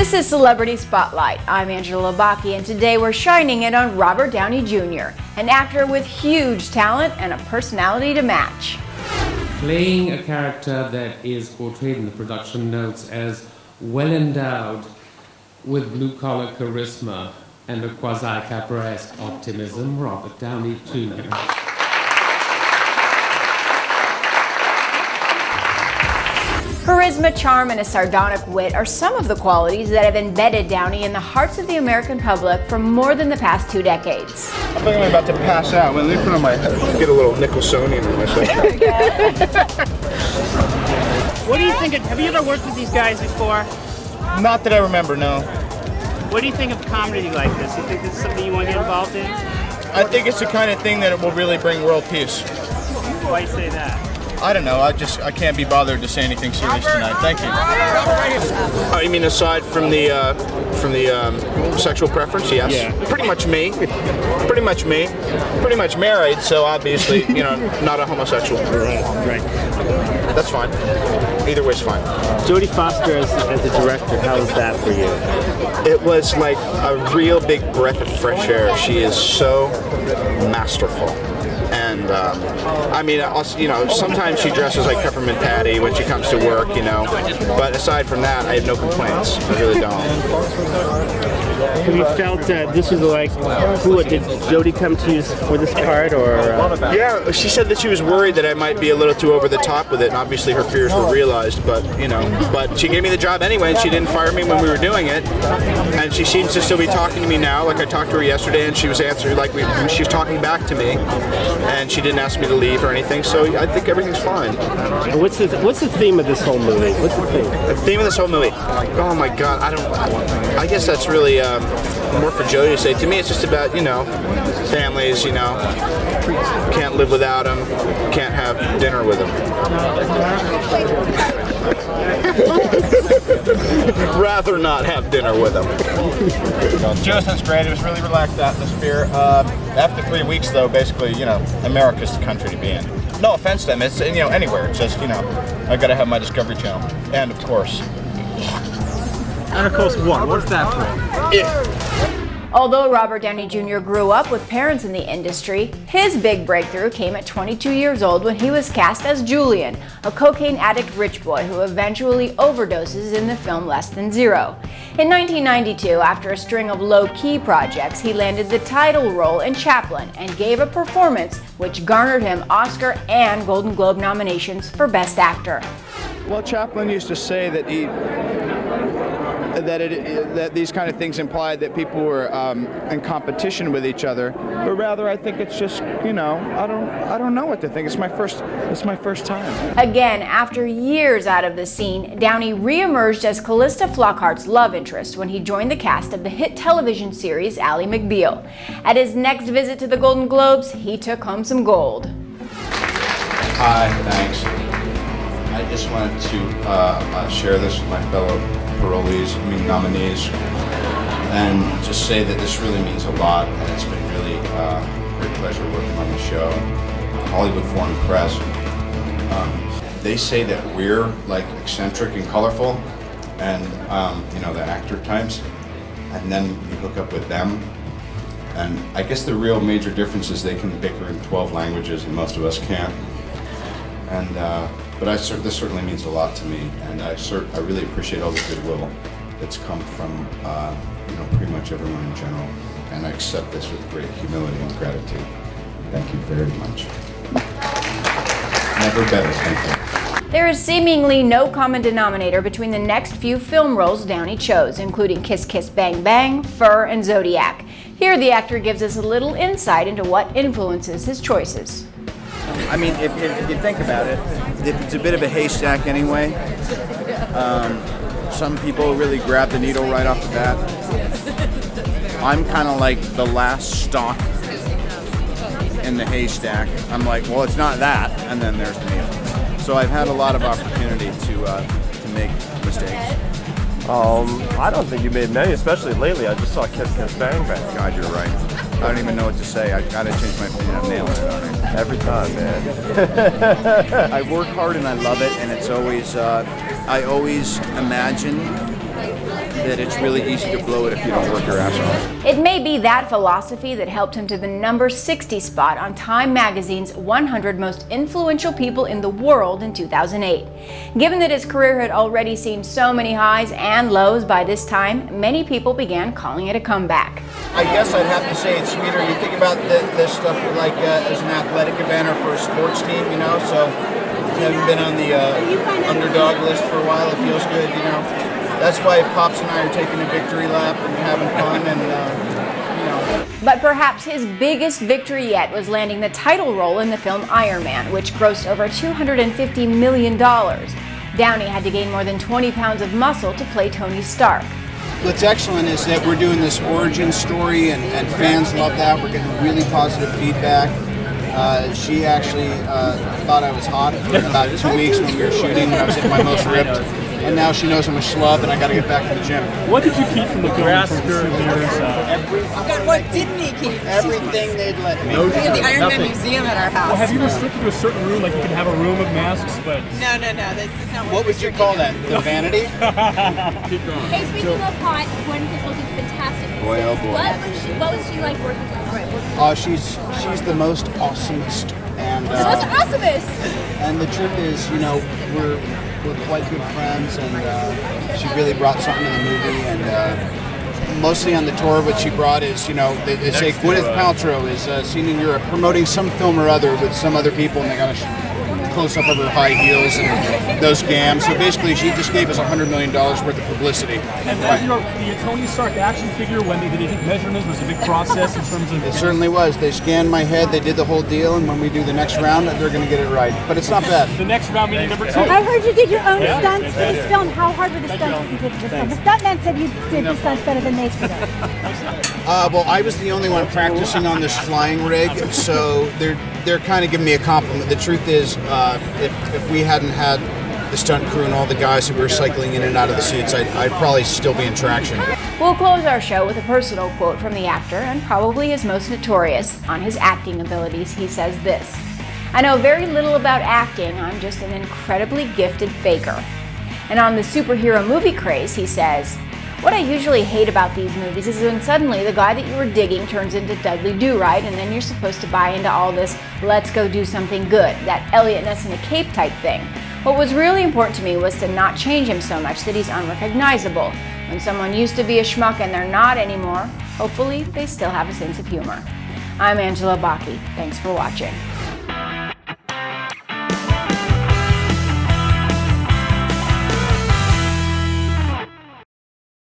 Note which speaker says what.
Speaker 1: This is Celebrity Spotlight. I'm Angela Bacchi, and today we're shining it on Robert Downey Jr., an actor with huge talent and a personality to match.
Speaker 2: Playing a character that is portrayed in the production notes as well-endowed with blue-collar charisma and a quasi-cabaret optimism, Robert Downey Jr.
Speaker 1: Charisma, charm, and a sardonic wit are some of the qualities that have embedded Downey in the hearts of the American public for more than the past 2 decades.
Speaker 3: I think I'm about to pass out. When they put on my head, get a little Nicholsonian in myself.
Speaker 4: What do you think? Have you ever worked with these guys before?
Speaker 3: Not that I remember, no.
Speaker 4: What do you think of comedy like this? Do you think this is something you want to get involved in?
Speaker 3: I think it's the kind of thing that it will really bring world peace.
Speaker 4: Why do you say that?
Speaker 3: I don't know. I can't be bothered to say anything serious tonight. Thank you. Oh, you mean aside from the sexual preference? Yes.
Speaker 4: Yeah.
Speaker 3: Pretty much me. Pretty much me. Pretty much married, so obviously, not a homosexual.
Speaker 4: Right.
Speaker 3: That's fine. Either way's fine.
Speaker 4: Jodie Foster as a director, how was that for you?
Speaker 3: It was like a real big breath of fresh air. She is so masterful. And sometimes she dresses like Peppermint Patty when she comes to work, But aside from that, I have no complaints. I really don't.
Speaker 4: Have you felt this was like, did Jodie come to you for this part, or?
Speaker 3: Yeah, she said that she was worried that I might be a little too over the top with it, and obviously her fears were realized. But but she gave me the job anyway, and she didn't fire me when we were doing it. And she seems to still be talking to me now. Like I talked to her yesterday, and she was answering she was talking back to me. And she didn't ask me to leave or anything, so I think everything's fine.
Speaker 4: What's the theme of this whole movie? What's the theme?
Speaker 3: The theme of this whole movie? Oh my God, I guess that's really more for Jodie to say. To me, it's just about, families, can't live without them, can't have dinner with them. Rather not have dinner with them. Jonathan's great. It was really relaxed atmosphere. After 3 weeks, though, basically, America's the country to be in. No offense to them. It's anywhere. It's just I got to have my Discovery Channel, and of course.
Speaker 4: And of course, what? What's that for?
Speaker 1: Although Robert Downey Jr. grew up with parents in the industry, his big breakthrough came at 22 years old when he was cast as Julian, a cocaine addict rich boy who eventually overdoses in the film Less Than Zero. In 1992, after a string of low-key projects, he landed the title role in Chaplin and gave a performance which garnered him Oscar and Golden Globe nominations for Best Actor.
Speaker 3: Well, Chaplin used to say that that these kind of things implied that people were in competition with each other, but rather I think it's just I don't know what to think. It's my first time.
Speaker 1: Again, after years out of the scene, Downey re-emerged as Callista Flockhart's love interest when he joined the cast of the hit television series Ally McBeal. At his next visit to the Golden Globes, he took home some gold.
Speaker 5: Hi, thanks. I just wanted to share this with my fellow nominees, and just say that this really means a lot, and it's been really a great pleasure working on the show. Hollywood Foreign Press, they say that we're like eccentric and colorful, and the actor types, and then you hook up with them, and I guess the real major difference is they can bicker in 12 languages, and most of us can't. And but this certainly means a lot to me, and I really appreciate all the goodwill that's come from pretty much everyone in general, and I accept this with great humility and gratitude. Thank you very much. Never better, thank you.
Speaker 1: There is seemingly no common denominator between the next few film roles Downey chose, including Kiss Kiss Bang Bang, Fur, and Zodiac. Here the actor gives us a little insight into what influences his choices.
Speaker 6: I mean, if you think about it, it's a bit of a haystack anyway. Some people really grab the needle right off the bat. I'm kind of like the last stalk in the haystack. I'm like, well, it's not that, and then there's the needle. So I've had a lot of opportunity to make mistakes.
Speaker 7: I don't think you made many, especially lately. I just saw Kiss Kiss Bang Bang.
Speaker 6: God, you're right. I don't even know what to say. I gotta change my opinion. I'm nailing it on it.
Speaker 7: Every time, man.
Speaker 6: I work hard and I love it, and it's always, I always imagine that it's really easy to blow it if you don't work your ass off.
Speaker 1: It may be that philosophy that helped him to the number 60 spot on Time Magazine's 100 most influential people in the world in 2008. Given that his career had already seen so many highs and lows by this time, many people began calling it a comeback.
Speaker 3: I guess I'd have to say it's sweeter. You think about this stuff like as an athletic event or for a sports team, you know, so you haven't been on the underdog list for a while, it feels good, you know. That's why Pops and I are taking a victory lap and having fun and, you know.
Speaker 1: But perhaps his biggest victory yet was landing the title role in the film Iron Man, which grossed over $250 million. Downey had to gain more than 20 pounds of muscle to play Tony Stark.
Speaker 3: What's excellent is that we're doing this origin story and fans love that. We're getting really positive feedback. She actually thought I was hot for about 2 weeks when we were shooting, when I was at my most ripped. And now she knows I'm a schlub and I gotta get back to the gym.
Speaker 8: What did you keep from the film in terms of souvenirs?
Speaker 9: What didn't he keep?
Speaker 3: Everything they'd let me.
Speaker 9: We have the Iron Man Museum at our house.
Speaker 8: Well, have you restricted to a certain room? Like you can have a room of masks, but...
Speaker 9: No, this is not
Speaker 3: What would you call that? The vanity?
Speaker 8: Keep going.
Speaker 10: Hey, speaking of hot, Gwen is looking fantastic.
Speaker 3: Boy, oh boy.
Speaker 10: What was she like working with?
Speaker 3: She's the most awesomest. And,
Speaker 10: awesomest!
Speaker 3: and the truth is, you know, we're quite good friends, and she really brought something to the movie. And mostly on the tour, what she brought is, you know, they say Gwyneth Paltrow is seen in Europe promoting some film or other with some other people, and they got a close up of her high heels and those gams. So basically, she just gave us $100 million worth of publicity.
Speaker 8: And the Tony Stark action figure, when they did measurements, was a big process in terms of...
Speaker 3: It certainly was. They scanned my head, they did the whole deal, and when we do the next round, they're going to get it right. But it's not bad.
Speaker 8: The next round meaning number 2.
Speaker 10: I heard you did your own stunts for this film. How hard were the stunts you did for this film? The stuntman said you did the stunts better than they could have.
Speaker 3: Well, I was the only one practicing on this flying rig, so they're kind of giving me a compliment. The truth is, if we hadn't had the stunt crew and all the guys who were cycling in and out of the suits, I'd probably still be in traction.
Speaker 1: We'll close our show with a personal quote from the actor, and probably his most notorious. On his acting abilities, he says this: "I know very little about acting, I'm just an incredibly gifted faker." And on the superhero movie craze, he says, "What I usually hate about these movies is when suddenly the guy that you were digging turns into Dudley Do-Right, and then you're supposed to buy into all this let's go do something good, that Elliot Ness in a cape type thing. What was really important to me was to not change him so much that he's unrecognizable. When someone used to be a schmuck and they're not anymore, hopefully they still have a sense of humor." I'm Angela Baki. Thanks for watching.